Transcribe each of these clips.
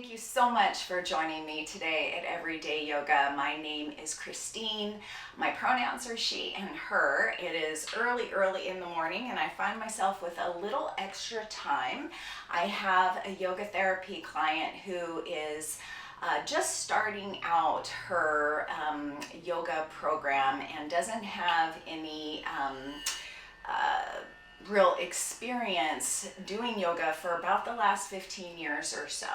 Thank you so much for joining me today at Everyday Yoga. My name is Christine. My pronouns are she and her. It is early in the morning and I find myself with a little extra time. I have a yoga therapy client who is just starting out her yoga program and doesn't have any real experience doing yoga for about the last 15 years or so.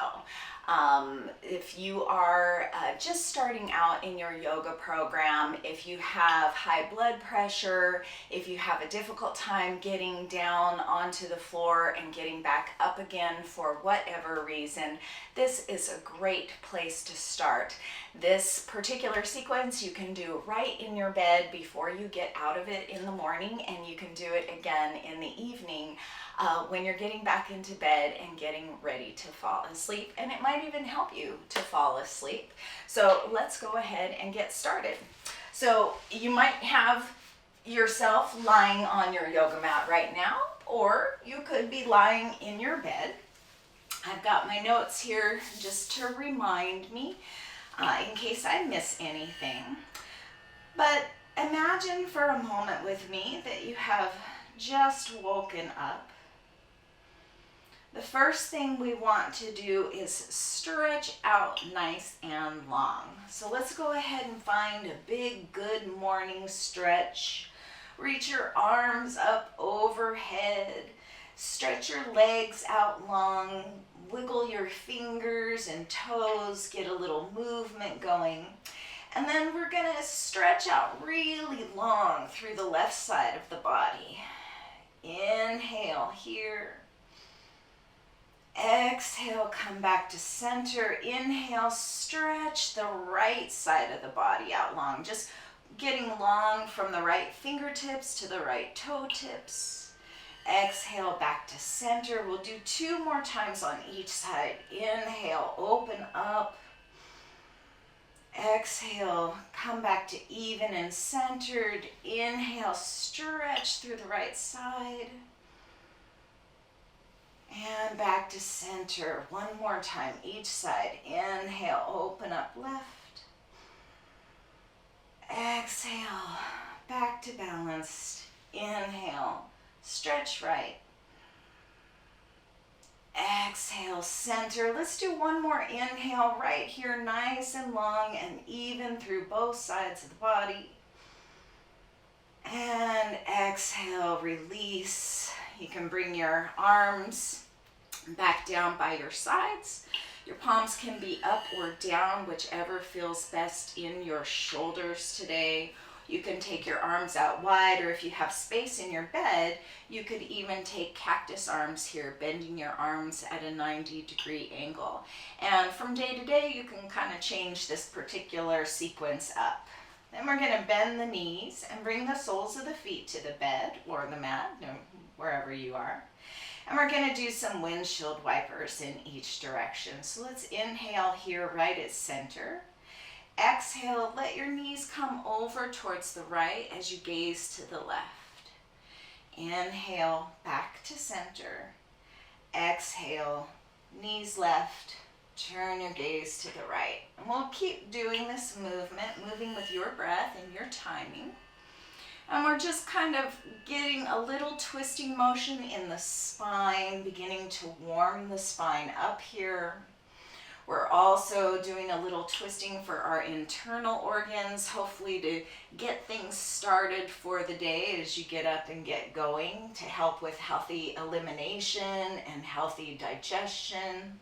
If you are just starting out in your yoga program, if you have high blood pressure, if you have a difficult time getting down onto the floor and getting back up again for whatever reason, this is a great place to start. This particular sequence you can do right in your bed before you get out of it in the morning, and you can do it again in the evening when you're getting back into bed and getting ready to fall asleep, and it might even help you to fall asleep. So let's go ahead and get started. So you might have yourself lying on your yoga mat right now, or you could be lying in your bed. I've got my notes here just to remind me in case I miss anything. But imagine for a moment with me that you have just woken up. The first thing we want to do is stretch out nice and long. So let's go ahead and find a big, good morning stretch. Reach your arms up overhead. Stretch your legs out long. Wiggle your fingers and toes. Get a little movement going. And then we're going to stretch out really long through the left side of the body. Inhale here. Exhale, come back to center. Inhale, stretch the right side of the body out long. Just getting long from the right fingertips to the right toe tips. Exhale, back to center. We'll do 2 more times on each side. Inhale, open up. Exhale, come back to even and centered. Inhale, stretch through the right side. And back to center. 1 more time each side. Inhale, open up left. Exhale, back to balanced. Inhale, stretch right. Exhale, center. Let's do 1 more inhale right here, nice and long and even through both sides of the body. And exhale, release. You can bring your arms back down by your sides. Your palms can be up or down, whichever feels best in your shoulders today. You can take your arms out wide, or if you have space in your bed, you could even take cactus arms here, bending your arms at a 90-degree angle. And from day to day, you can kind of change this particular sequence up. Then we're going to bend the knees and bring the soles of the feet to the bed or the mat, wherever you are. And we're going to do some windshield wipers in each direction. So let's inhale here right at center. Exhale, let your knees come over towards the right as you gaze to the left. Inhale, back to center. Exhale, knees left. Turn your gaze to the right. And we'll keep doing this movement, moving with your breath and your timing. And we're just kind of getting a little twisting motion in the spine, beginning to warm the spine up here. We're also doing a little twisting for our internal organs, hopefully to get things started for the day as you get up and get going, to help with healthy elimination and healthy digestion.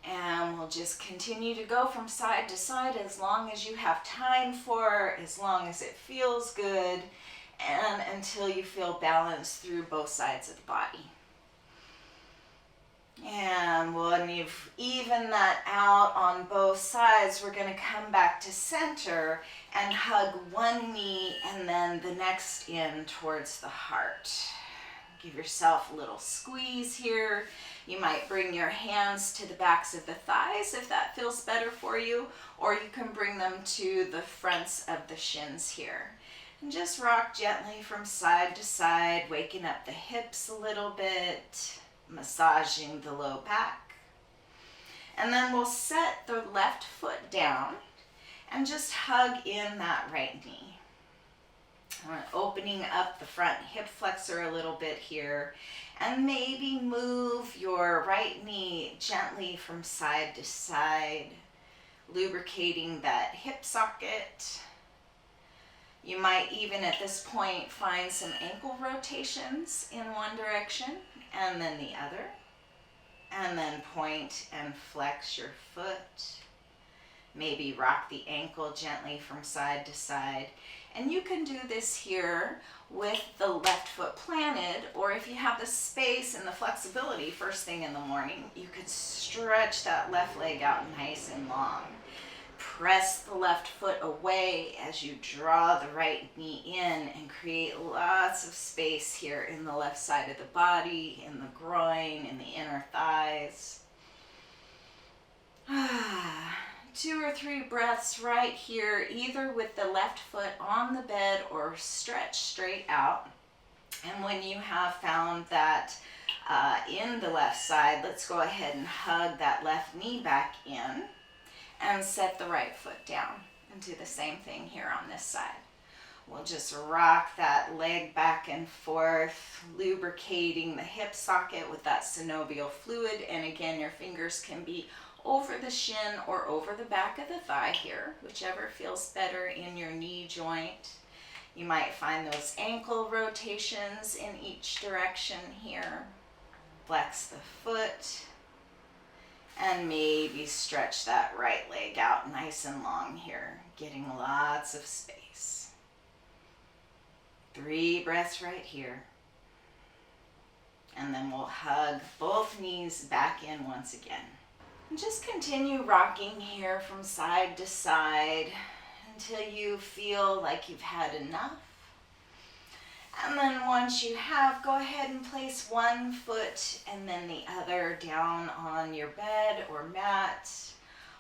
And we'll just continue to go from side to side as long as you have time for, as long as it feels good, and until you feel balanced through both sides of the body. And when you've evened that out on both sides, we're going to come back to center and hug one knee and then the next in towards the heart. Give yourself a little squeeze here. You might bring your hands to the backs of the thighs if that feels better for you, or you can bring them to the fronts of the shins here. And just rock gently from side to side, waking up the hips a little bit, massaging the low back. And then we'll set the left foot down and just hug in that right knee. Opening up the front hip flexor a little bit here, and maybe move your right knee gently from side to side, lubricating that hip socket. You might even at this point find some ankle rotations in one direction and then the other, and then point and flex your foot. Maybe rock the ankle gently from side to side. And you can do this here with the left foot planted, or if you have the space and the flexibility first thing in the morning, you could stretch that left leg out nice and long. Press the left foot away as you draw the right knee in and create lots of space here in the left side of the body, in the groin, in the inner thighs. 2 or 3 breaths right here, either with the left foot on the bed or stretch straight out. And when you have found that in the left side, let's go ahead and hug that left knee back in and set the right foot down and do the same thing here on this side. We'll just rock that leg back and forth, lubricating the hip socket with that synovial fluid. And again, your fingers can be over the shin or over the back of the thigh here, whichever feels better in your knee joint. You might find those ankle rotations in each direction here. Flex the foot and maybe stretch that right leg out nice and long here, getting lots of space. 3 breaths right here. And then we'll hug both knees back in once again. And just continue rocking here from side to side until you feel like you've had enough. And then once you have, go ahead and place one foot and then the other down on your bed or mat.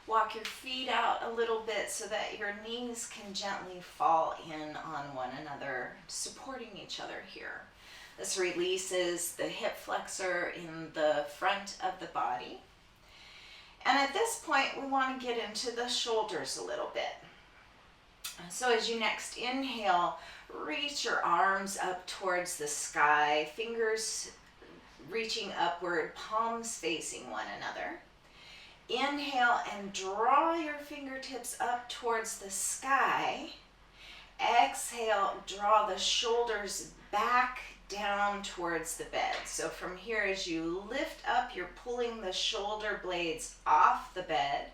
Walk your feet out a little bit so that your knees can gently fall in on one another, supporting each other here. This releases the hip flexor in the front of the body. And at this point, we want to get into the shoulders a little bit. So as you next inhale, reach your arms up towards the sky, fingers reaching upward, palms facing one another. Inhale and draw your fingertips up towards the sky. Exhale, draw the shoulders back down towards the bed. So from here, as you lift up, you're pulling the shoulder blades off the bed.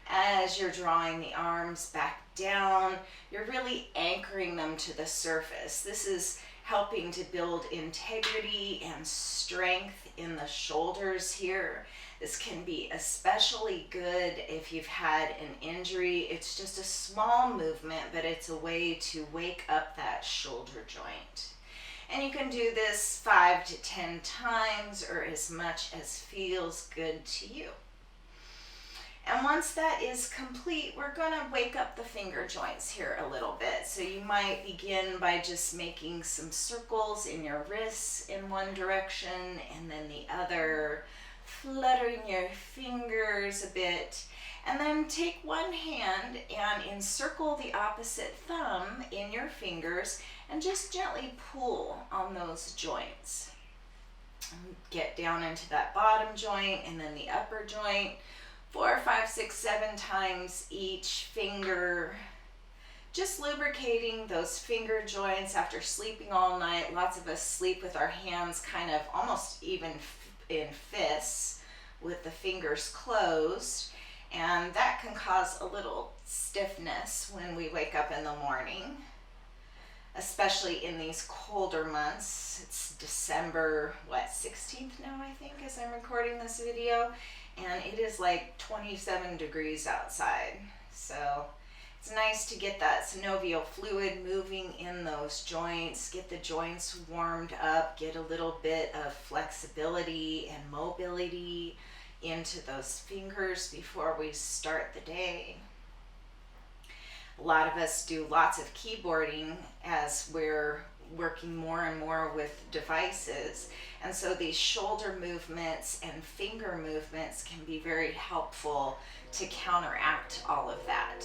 As you're drawing the arms back down, you're really anchoring them to the surface. This is helping to build integrity and strength in the shoulders here. This can be especially good if you've had an injury. It's just a small movement, but it's a way to wake up that shoulder joint. And you can do this 5 to 10 times or as much as feels good to you. And once that is complete, we're going to wake up the finger joints here a little bit. So you might begin by just making some circles in your wrists in one direction and then the other, fluttering your fingers a bit. And then take one hand and encircle the opposite thumb in your fingers and just gently pull on those joints. Get down into that bottom joint and then the upper joint. 4, 5, 6, 7 times each finger. Just lubricating those finger joints after sleeping all night. Lots of us sleep with our hands kind of almost even in fists with the fingers closed. And that can cause a little stiffness when we wake up in the morning, especially in these colder months. It's December, 16th now, I think, as I'm recording this video. And it is like 27 degrees outside. So it's nice to get that synovial fluid moving in those joints, get the joints warmed up, get a little bit of flexibility and mobility into those fingers before we start the day. A lot of us do lots of keyboarding as we're working more and more with devices. And so these shoulder movements and finger movements can be very helpful to counteract all of that.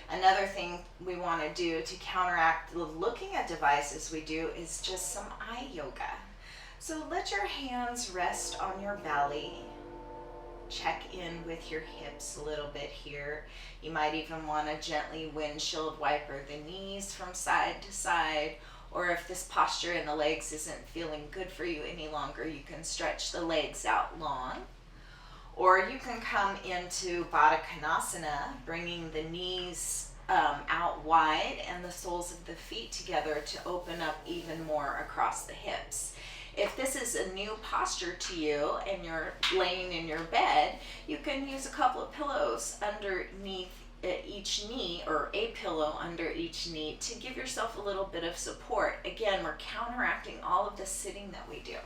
Another thing we want to do to counteract the looking at devices we do is just some eye yoga. So let your hands rest on your belly. Check in with your hips a little bit here. You might even want to gently windshield wiper the knees from side to side, or if this posture in the legs isn't feeling good for you any longer, you can stretch the legs out long. Or you can come into Baddha Konasana, bringing the knees out wide and the soles of the feet together to open up even more across the hips. If this is a new posture to you and you're laying in your bed, you can use a couple of pillows underneath each knee, or a pillow under each knee, to give yourself a little bit of support. Again, we're counteracting all of the sitting that we do.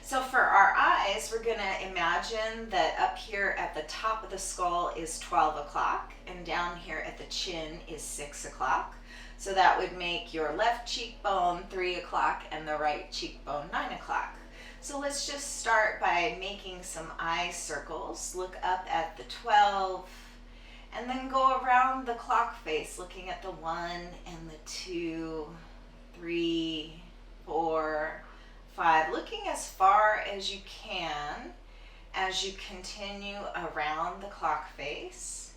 So for our eyes, we're going to imagine that up here at the top of the skull is 12 o'clock and down here at the chin is 6 o'clock. So that would make your left cheekbone 3 o'clock and the right cheekbone 9 o'clock. So let's just start by making some eye circles. Look up at the 12 and then go around the clock face, looking at the 1 and the 2, 3, 4, 5, looking as far as you can as you continue around the clock face.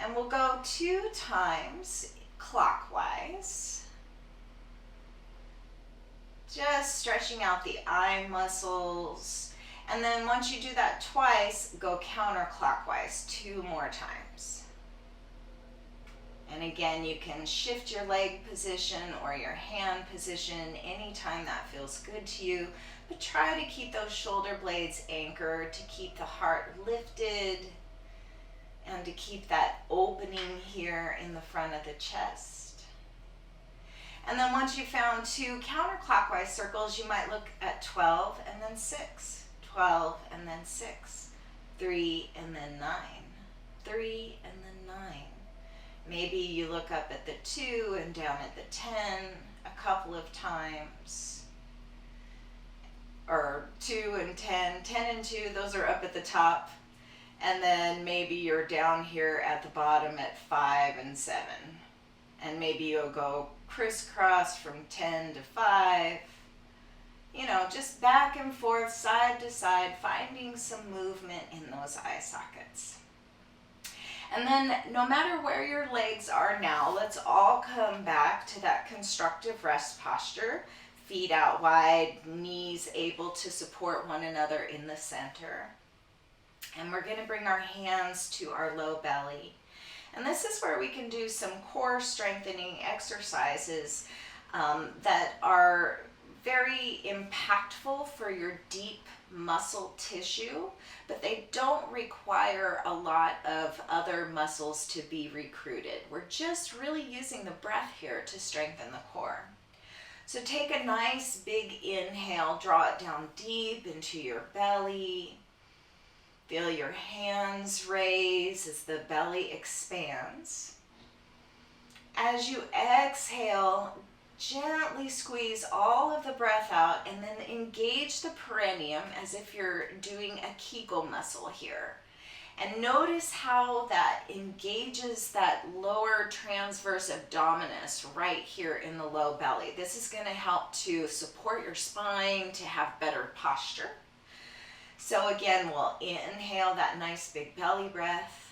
And we'll go 2 times clockwise, just stretching out the eye muscles. And then once you do that twice, go counterclockwise 2 more times. And again, you can shift your leg position or your hand position anytime that feels good to you, but try to keep those shoulder blades anchored, to keep the heart lifted, and to keep that opening here in the front of the chest. And then once you've found 2 counterclockwise circles, you might look at 12 and then 6, 12 and then 6, 3 and then 9, 3 and then 9. Maybe you look up at the 2 and down at the 10 a couple of times. Or 2 and 10, 10 and 2, those are up at the top. And then maybe you're down here at the bottom at 5 and 7. And maybe you'll go crisscross from 10 to 5. You know, just back and forth, side to side, finding some movement in those eye sockets. And then no matter where your legs are now, let's all come back to that constructive rest posture. Feet out wide, knees able to support one another in the center. And we're going to bring our hands to our low belly. And this is where we can do some core strengthening exercises that are very impactful for your deep muscle tissue, but they don't require a lot of other muscles to be recruited. We're just really using the breath here to strengthen the core. So take a nice big inhale, draw it down deep into your belly. Feel your hands raise as the belly expands. As you exhale, gently squeeze all of the breath out and then engage the perineum as if you're doing a Kegel muscle here. And notice how that engages that lower transverse abdominis right here in the low belly. This is going to help to support your spine, to have better posture. So again, we'll inhale that nice big belly breath.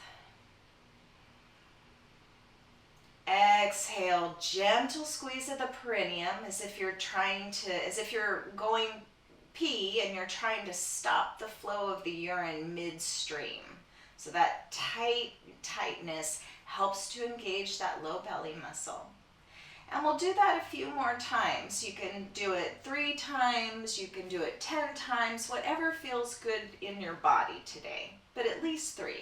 Exhale, gentle squeeze of the perineum as if you're going pee and you're trying to stop the flow of the urine midstream. So that tightness helps to engage that low belly muscle. And we'll do that a few more times. You can do it 3 times, you can do it 10 times, whatever feels good in your body today, but at least 3.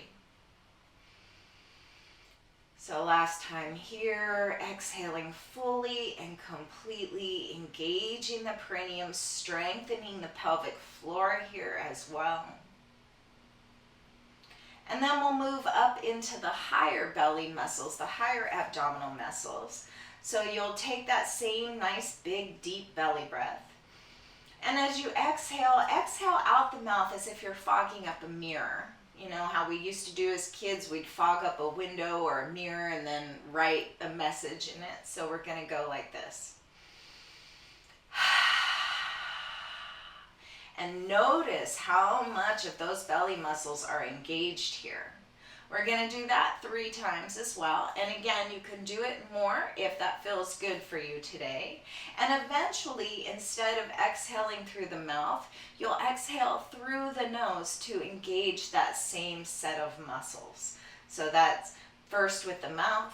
So last time here, exhaling fully and completely, engaging the perineum, strengthening the pelvic floor here as well. And then we'll move up into the higher belly muscles, the higher abdominal muscles. So you'll take that same nice big deep belly breath. And as you exhale, exhale out the mouth as if you're fogging up a mirror. You know how we used to do as kids, we'd fog up a window or a mirror and then write a message in it. So we're going to go like this. And notice how much of those belly muscles are engaged here. We're going to do that 3 times as well. And again, you can do it more if that feels good for you today. And eventually, instead of exhaling through the mouth, you'll exhale through the nose to engage that same set of muscles. So that's first with the mouth.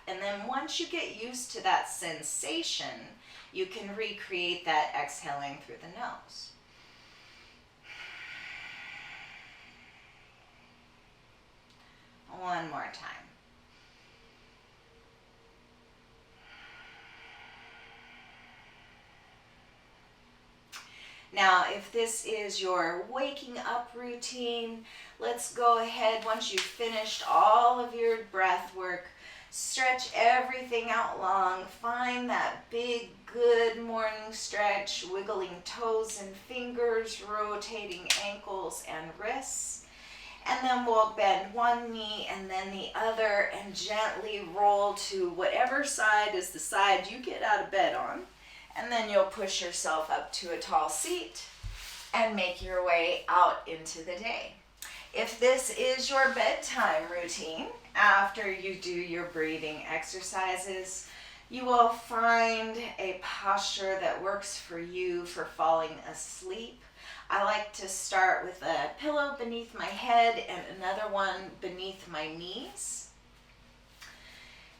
And then once you get used to that sensation, you can recreate that exhaling through the nose. One more time. Now, if this is your waking up routine, let's go ahead, once you've finished all of your breath work, stretch everything out long. Find that big, good morning stretch, wiggling toes and fingers, rotating ankles and wrists. And then we'll bend one knee and then the other and gently roll to whatever side is the side you get out of bed on. And then you'll push yourself up to a tall seat and make your way out into the day. If this is your bedtime routine, after you do your breathing exercises, you will find a posture that works for you for falling asleep. I like to start with a pillow beneath my head and another one beneath my knees.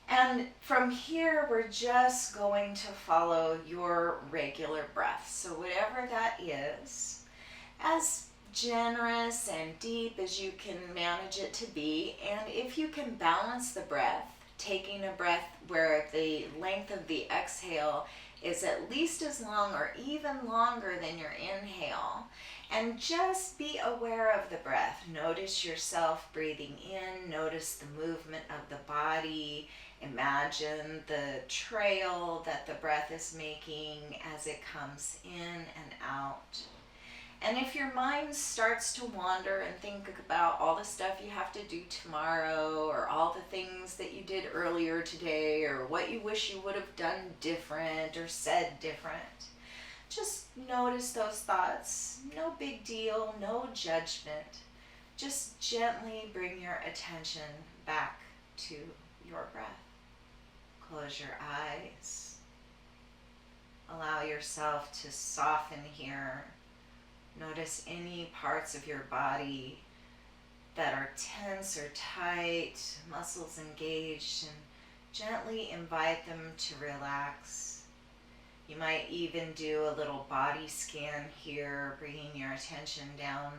And from here, we're just going to follow your regular breath. So whatever that is, as generous and deep as you can manage it to be. And if you can balance the breath, taking a breath where the length of the exhale is at least as long or even longer than your inhale. And just be aware of the breath. Notice yourself breathing in. Notice the movement of the body. Imagine the trail that the breath is making as it comes in and out. And if your mind starts to wander and think about all the stuff you have to do tomorrow, or all the things that you did earlier today, or what you wish you would have done different or said different, just notice those thoughts. No big deal, no judgment. Just gently bring your attention back to your breath. Close your eyes. Allow yourself to soften here. Notice any parts of your body that are tense or tight, muscles engaged, and gently invite them to relax. You might even do a little body scan here, bringing your attention down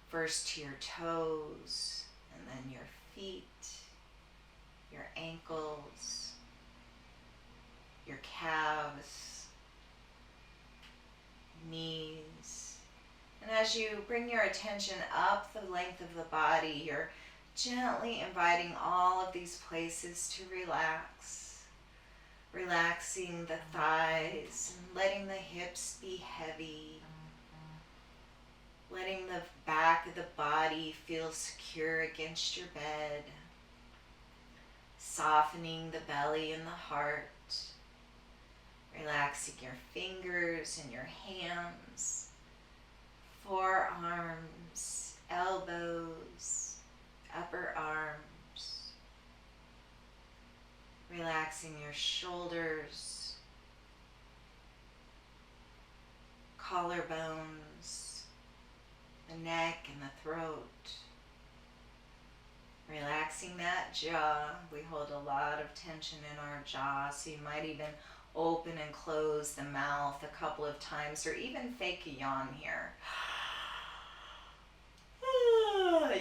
first to your toes, and then your feet, your ankles, your calves, knees. And as you bring your attention up the length of the body, you're gently inviting all of these places to relax. Relaxing the thighs and letting the hips be heavy. Letting the back of the body feel secure against your bed. Softening the belly and the heart. Relaxing your fingers and your hands. Forearms, elbows, upper arms. Relaxing your shoulders, collarbones, the neck and the throat. Relaxing that jaw. We hold a lot of tension in our jaw, so you might even open and close the mouth a couple of times, or even fake a yawn here.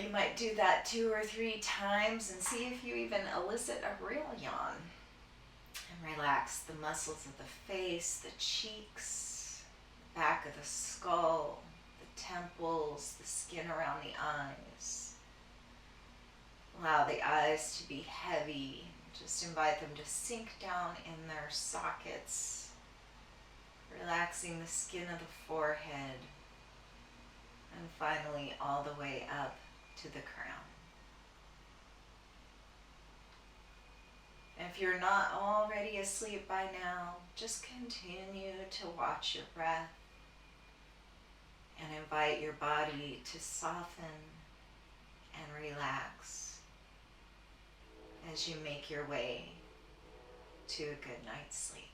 You might do that 2 or 3 times and see if you even elicit a real yawn. And relax the muscles of the face, the cheeks, the back of the skull, the temples, the skin around the eyes. Allow the eyes to be heavy. Just invite them to sink down in their sockets, relaxing the skin of the forehead, and finally all the way up to the crown. If you're not already asleep by now, just continue to watch your breath and invite your body to soften and relax as you make your way to a good night's sleep.